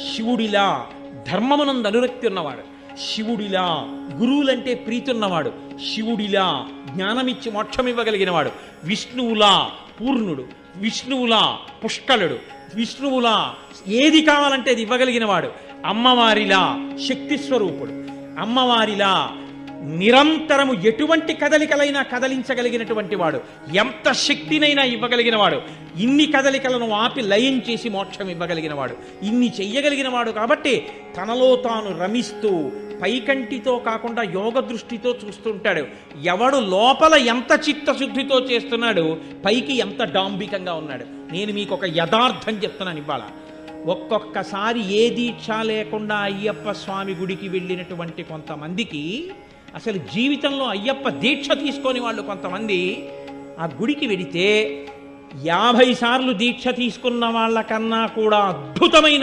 శివుడిలా ధర్మమునందు అనురక్తి ఉన్నవాడు, శివుడిలా గురువులంటే ప్రీతి ఉన్నవాడు, శివుడిలా జ్ఞానమిచ్చి మోక్షం ఇవ్వగలిగినవాడు, విష్ణువులా పూర్ణుడు, విష్ణువులా పుష్కలుడు, విష్ణువులా ఏది కావాలంటే అది ఇవ్వగలిగినవాడు, అమ్మవారిలా శక్తి స్వరూపుడు, అమ్మవారిలా నిరంతరము ఎటువంటి కదలికలైనా కదలించగలిగినటువంటి వాడు, ఎంత శక్తినైనా ఇవ్వగలిగిన వాడు, ఇన్ని కదలికలను ఆపి లయం చేసి మోక్షం ఇవ్వగలిగిన వాడు, ఇన్ని చెయ్యగలిగిన వాడు. కాబట్టి తనలో తాను రమిస్తూ పైకంటితో కాకుండా యోగ దృష్టితో చూస్తుంటాడు. ఎవడు లోపల ఎంత చిత్తశుద్ధితో చేస్తున్నాడు, పైకి ఎంత డాంబికంగా ఉన్నాడు. నేను మీకు ఒక యథార్థం చెప్తున్నాను ఇవాళ. ఒక్కొక్కసారి ఏ దీక్ష లేకుండా అయ్యప్ప స్వామి గుడికి వెళ్ళినటువంటి కొంతమందికి అసలు జీవితంలో అయ్యప్ప దీక్ష తీసుకొని వాళ్ళు కొంతమంది ఆ గుడికి వెడితే 50 సార్లు దీక్ష తీసుకున్న వాళ్ళకన్నా కూడా అద్భుతమైన